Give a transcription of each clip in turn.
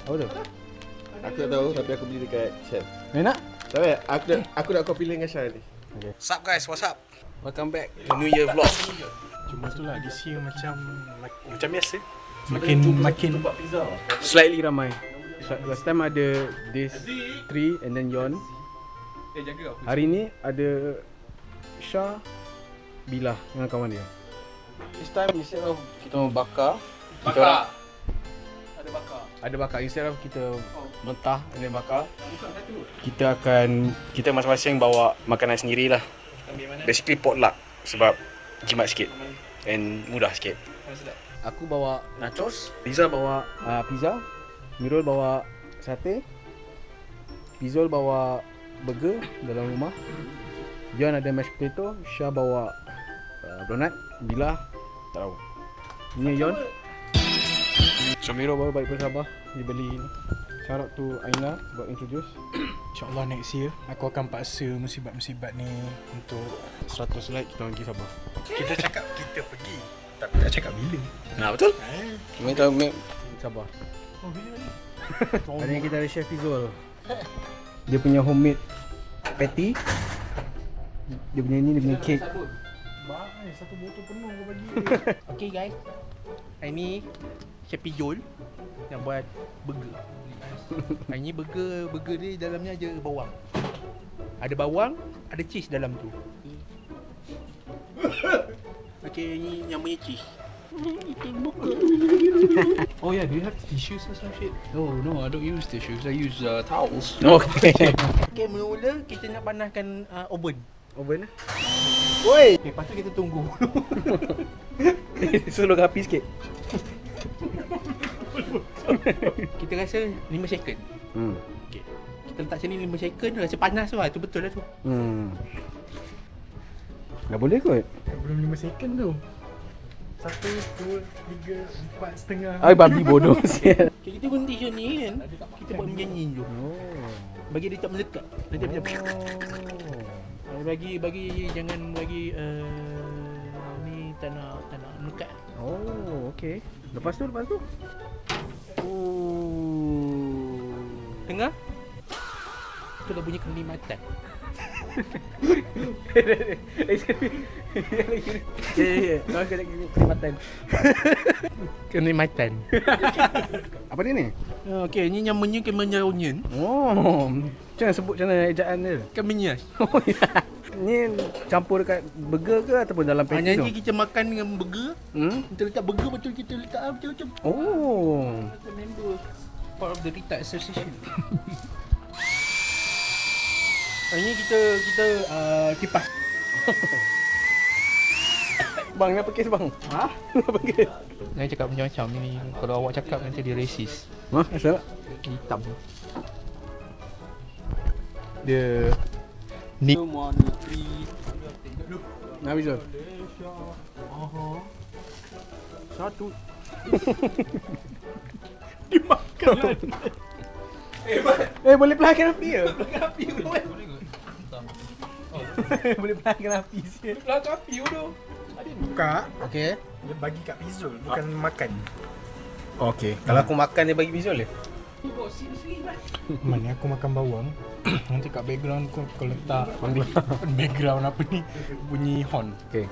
Apa tu? Aku tak tahu tapi aku beli dekat Shell. Nak? Tapi aku nak copy link dengan Syah nanti. Okay. Sup guys, what's up? Welcome back to New Year vlog. Cuma tu lah this year macam biasa. Makin Slightly ramai. Last time ada this 3 and then Yon. Hari ni ada Syah, Billah dengan kawan dia. This time instead of kita bakar, ada bakar. Instead of kita mentah and then bakar, kita masing-masing bawa makanan sendirilah. Basically potluck sebab jimat sikit and mudah sikit. Aku bawa nachos, Riza bawa pizza, Mirul bawa sate, Pizol bawa burger dalam rumah, Yon ada mashed potato, Syah bawa donut, Billah tak tahu. Ini Yon. So Mirul baru balik dari Sabah, dia beli ni. Shout out to Aina buat introduce. InsyaAllah next year aku akan paksa musibat-musibat ni untuk 100 like kita pergi Sabah. kita cakap kita pergi tapi tak cakap bila. Nah betul. Minta Sabah. Oh bila ni? Hari ni kita ada Chef Pizol. Dia punya homemade patty. Dia punya ni, dia punya cake. Bahaya satu botol penuh kau bagi. Okay guys, hari ni Chef Pizol yang buat burger. Hari ni burger dia dalamnya ada bawang. Ada bawang, ada cheese dalam tu. Okay, ni yang punya cheese. Oh yeah, do you have tissues or some shit? Oh no, I don't use tissues. I use towels. Okay. Okay, mula-mula kita nak panaskan oven. Oven lah. Woi, Okay, lepas tu kita tunggu. suruh api sikit. Kita rasa 5 second. Okay. Kita letak sini 5 second, rasa panas tu lah. Tu betul lah tu. Dah boleh kot. Belum 5 second tu. 1, 2, 3, 4 setengah. Ai babi bodoh sial. Okay, kita berhenti macam ni kan. Kita buat menyanyi je. Oh. Bagi dia tak melekat. Nanti macam bagi jangan bagi ni tak nak melekat. Oh, okey. Lepas tu. Dengar? Tu dah bunyi kenikmatan. Ya. Kau kena kenikmatan. Kenikmatan. Apa dia ni? Okey, ni namanya kemenyan onion. Oh. Macam mana sebut macam mana ejaan dia? Kemenyan. Oh ya. Ni campur dekat burger ke ataupun dalam patty tu? Nanti kita makan dengan burger. Kita letak burger betul kita letak macam-macam. Oh. Member part of the Rita Association. Hari ni kita kipas. Bang, apa kes bang? Ha? Apa kes? Jangan cakap macam-macam ni. Kalau awak cakap nanti dia racist. Hah? Asal? Hitam. Dia Ni. nak habis tu? Satu. Dimakan. Boleh pelahkan api ke? Boleh pelahkan api sial. Belakang api tu. Buka, Okey. dia bagi kat Pizol, bukan makan. Okey. Kalau aku makan dia bagi visual dia. Mana aku makan bawang. Nanti kat background kau letak background apa ni, bunyi horn. Okey.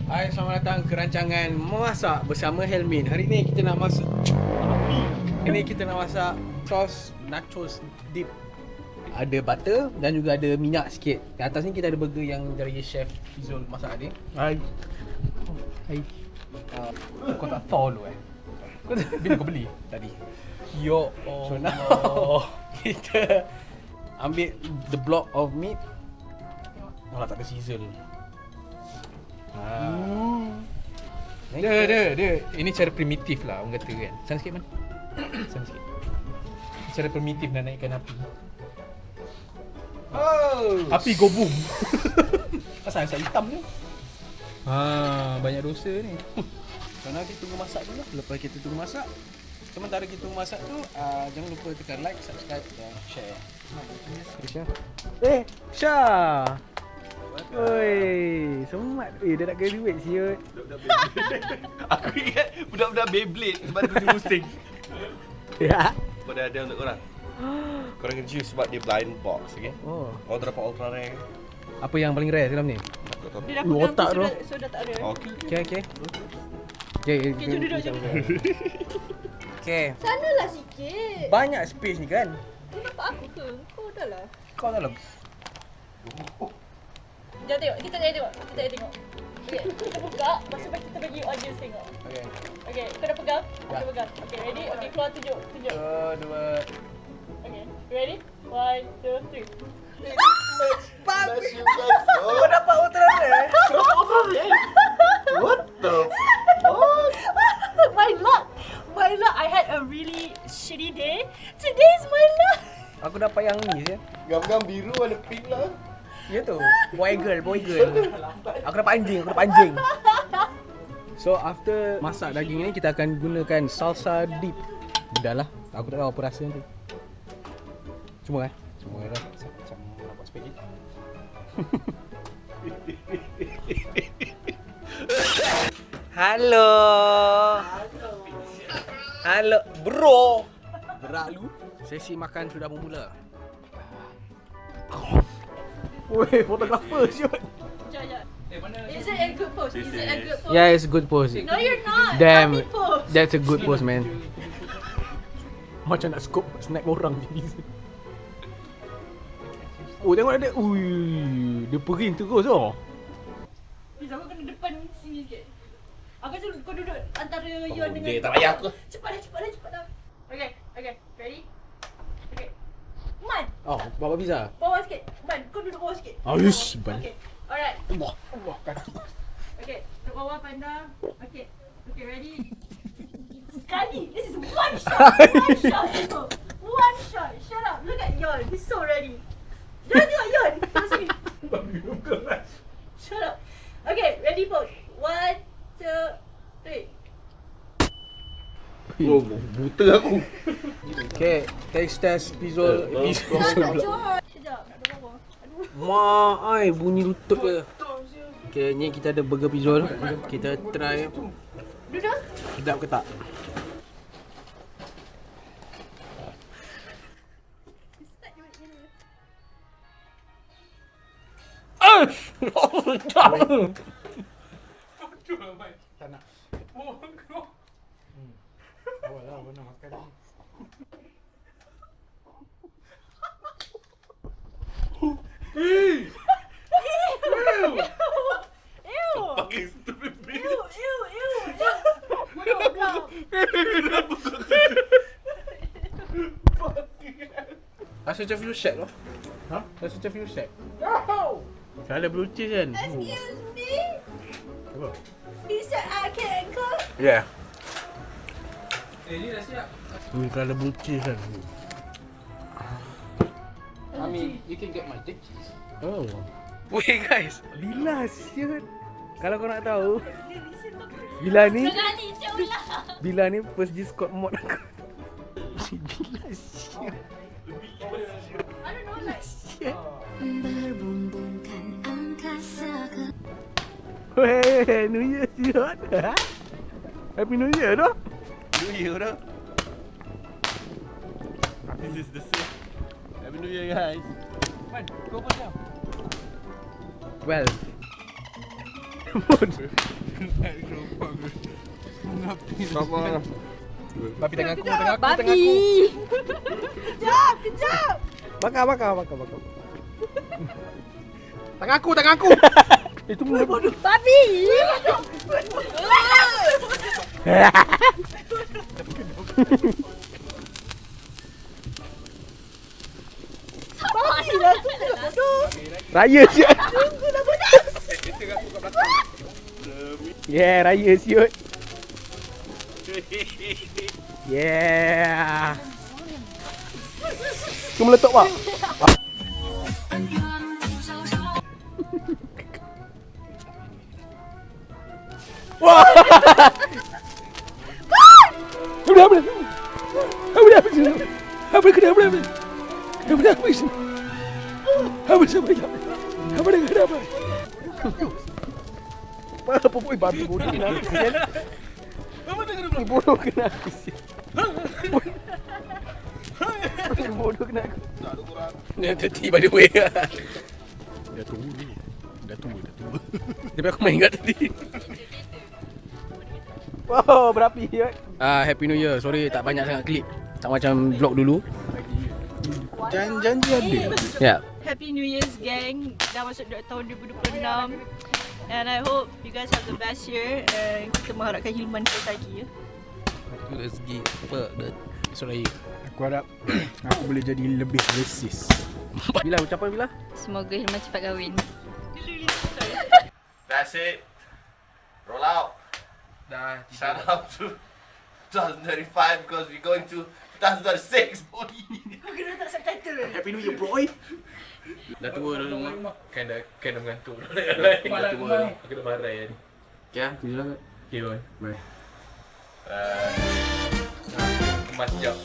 Hai, selamat datang ke rancangan Memasak bersama Helmin. Hari ni kita nak masak sos nachos dip. Ada butter dan juga ada minyak sikit. Di atas ni kita ada burger yang dari Chef Pizol masak tadi. Hai. Kau tak tahu lu Bila kau beli? tadi. Yo. So now kita ambil the block of meat. Malah tak ada sizzle. Dia. Ini cara primitif lah orang kata kan. Sana sikit man. Sana sikit. Cara primitif nak naikkan api. Oh, Api go boom. asal hitam ni. Banyak dosa ni. So now kita tunggu masak dulu lah. Lepas kita tunggu masak, sementara kita tunggu masak tu, jangan lupa tekan like, subscribe dan share. Syah. Syah. Oi, semat. Dia nak graduate siut. Aku ingat budak-budak Beyblade sebab dia pusing-pusing. Ya. Kau dah ada untuk korang. Korang kena choose sebab dia blind box, okay? Oh. Kau dapat ultra rare. Apa yang paling rare dalam ni? Aku tak tahu. Dia dah Ui, pegang otak tu tu. sudah tak ada. Okay. Okey okey. Okey, Okay, jom duduk, jom duduk. Okey. Sanalah sikit. Banyak space ni kan? Kau nampak aku ke? Kau dah lah. Kau dalam. Jangan tengok, kita tengok. Kita tengok. Okay, kita buka. Lepas tu kita bagi audience tengok. Okey. Okay, kau dah pegang? Dah. Kau pegang. Okay, ready? Okay, keluar tunjuk. Tunjuk. 2 Okay, ready? 1, 2, 3. Kau dapat ultra rare. What the? My luck! My luck! I had a really shitty day. Today's my luck! Aku dapat yang ni je. Gam-gam biru ada pink lah. Ya tu. Boy girl. Aku dapat anjing. So after masak daging ni kita akan gunakan salsa dip. Dah lah. Aku tak tahu apa rasa nanti. Semua dah. Macam nak buat spaghetti. Halo bro. Gerak lu. Sesi makan sudah bermula. Weh, fotografer siut. Sekejap. Is it a good pose? Is it a good pose? Yeah, it's a good pose. No, you're not. Damn. Happy pose. That's a good pose, man. Macam nak scope snack orang je. Oh, tengok ada. Ui, dia perin terus oh. Fiz, aku kena depan sini sikit. Aku suruh kau duduk antara Yon dengan... Dia tak payah aku. Cepat dah. Okay. Ready? Okay. Man, Oh, bawa pizza. bawah sikit. Man, kau duduk bawah sikit. Ayush, ban. Okay. Alright. Allah kaki. Okay. Duduk bawah pandang. Okay, ready? Sekali. This is one shot. One shot. Shut up. Look at Yon. He's so ready. Jangan tengok Yon. Tengok sini. Shut up. Okay, ready pose. 1, 2, 3. Oh, buta aku. Okay, taste test pizza. Sekejap. Nak ada bawah. Aduh. Mak ai bunyi lutut dia. Okay, ni kita ada burger pizzol. Kita try. Duduk. Sedap ke tak? Tak nak. Awalah, mana makan ni. Ew. Pakai stupid bitch. Ew. Bodoh kau. Rasa macam fuse set loh. Ha? Rasa macam fuse set. Kalau ada blue cheese kan. Excuse me. Apa? He said I can cook. Yeah. Kalau ada blue cheese kan. I mean, you can get my dick cheese. Oh. Wait guys. Bila siut. Kalau kau nak tahu. Bila ni. Berani ceulah. Bila ni first Discord mod aku. Bila siut. I don't know like Berbumbungkan angkasa ke Weh, New Year siut. Happy New Year dah. New Year dah. This is the same. Happy New Year guys. Man, kau apa jam? Well. Sama. Babi tengah aku. Kejap. Bakar. Tangan aku. Itu bodoh. Babi. Babi lah tu bodoh. Raya siut. Yeah, raya siut. Yeah. Kau meletup pak? Wah! Apa Apa pun babi bodoh kena aku sial. Ni bodoh kena aku sial. Bodoh kena aku. Dia terti by the way. Dah tua ni. Dah tua. Tapi aku main kat tadi. Oh, berapi ya. Happy New Year. Sorry tak banyak sangat klip. Tak macam vlog dulu. Janji ada. Ya. Happy New Year's gang. Dah masuk tahun 2026. And I hope you guys have the best year. And kita mengharapkan Hilman terus lagi ya. Rezeki apa dah sorry. Aku harap aku boleh jadi lebih rasis. Bila ucapan bila? Semoga Hilman cepat kahwin. That's it. Roll out. Dah Shout out to 2035 because we're going to 2036, boy. Happy New Year, boy. Dah tua dah rumah. Kan dah mengantuk. Dah tua. Aku dah marah ni. Okay, tidur lah. Okay, boy. Bye. Emas jap.